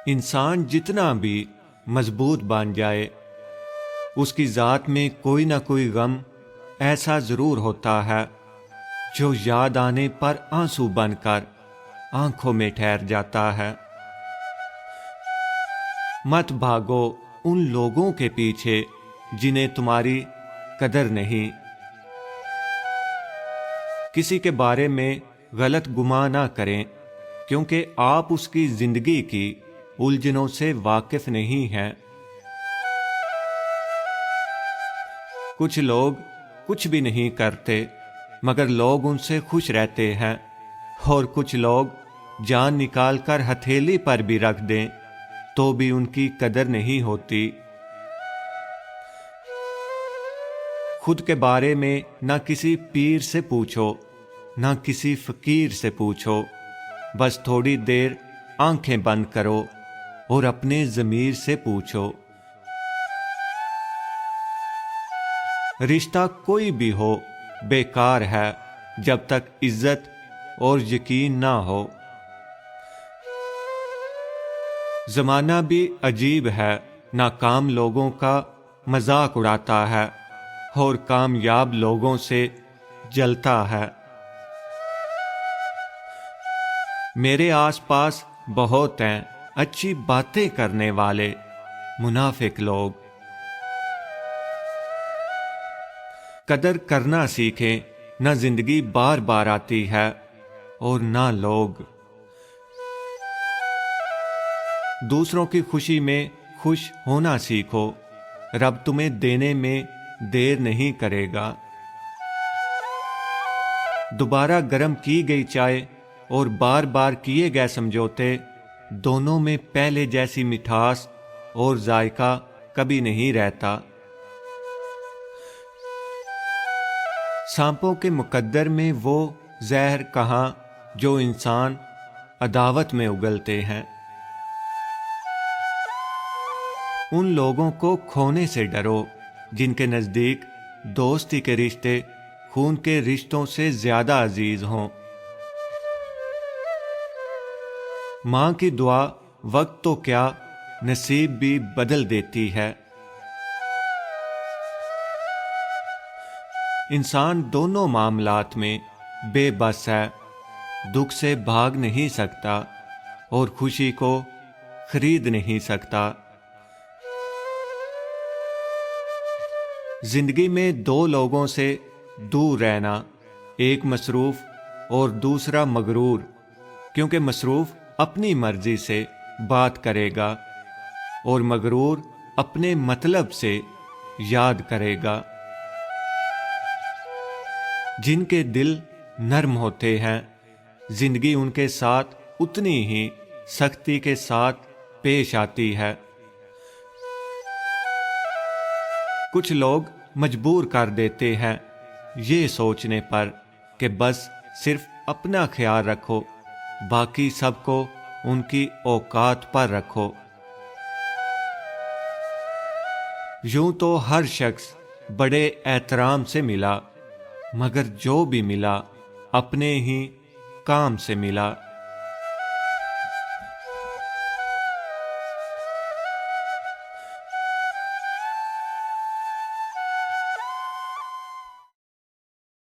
انسان جتنا بھی مضبوط بن جائے، اس کی ذات میں کوئی نہ کوئی غم ایسا ضرور ہوتا ہے جو یاد آنے پر آنسو بن کر آنکھوں میں ٹھہر جاتا ہے۔ مت بھاگو ان لوگوں کے پیچھے جنہیں تمہاری قدر نہیں۔ کسی کے بارے میں غلط گمان نہ کریں، کیونکہ آپ اس کی زندگی کی الجھنوں سے واقف نہیں ہیں۔ کچھ لوگ کچھ بھی نہیں کرتے مگر لوگ ان سے خوش رہتے ہیں، اور کچھ لوگ جان نکال کر ہتھیلی پر بھی رکھ دیں تو بھی ان کی قدر نہیں ہوتی۔ خود کے بارے میں نہ کسی پیر سے پوچھو نہ کسی فقیر سے پوچھو، بس تھوڑی دیر آنکھیں بند کرو اور اپنے ضمیر سے پوچھو۔ رشتہ کوئی بھی ہو بیکار ہے جب تک عزت اور یقین نہ ہو۔ زمانہ بھی عجیب ہے، ناکام لوگوں کا مذاق اڑاتا ہے اور کامیاب لوگوں سے جلتا ہے۔ میرے آس پاس بہت ہیں اچھی باتیں کرنے والے منافق لوگ۔ قدر کرنا سیکھیں، نہ زندگی بار بار آتی ہے اور نہ لوگ۔ دوسروں کی خوشی میں خوش ہونا سیکھو، رب تمہیں دینے میں دیر نہیں کرے گا۔ دوبارہ گرم کی گئی چائے اور بار بار کیے گئے سمجھوتے دونوں میں پہلے جیسی مٹھاس اور ذائقہ کبھی نہیں رہتا۔ سانپوں کے مقدر میں وہ زہر کہاں جو انسان عداوت میں اگلتے ہیں۔ ان لوگوں کو کھونے سے ڈرو جن کے نزدیک دوستی کے رشتے خون کے رشتوں سے زیادہ عزیز ہوں۔ ماں کی دعا وقت تو کیا نصیب بھی بدل دیتی ہے۔ انسان دونوں معاملات میں بے بس ہے، دکھ سے بھاگ نہیں سکتا اور خوشی کو خرید نہیں سکتا۔ زندگی میں دو لوگوں سے دور رہنا، ایک مصروف اور دوسرا مغرور، کیونکہ مصروف اپنی مرضی سے بات کرے گا اور مغرور اپنے مطلب سے یاد کرے گا۔ جن کے دل نرم ہوتے ہیں زندگی ان کے ساتھ اتنی ہی سختی کے ساتھ پیش آتی ہے۔ کچھ لوگ مجبور کر دیتے ہیں یہ سوچنے پر کہ بس صرف اپنا خیال رکھو، باقی سب کو ان کی اوقات پر رکھو۔ یوں تو ہر شخص بڑے احترام سے ملا، مگر جو بھی ملا اپنے ہی کام سے ملا۔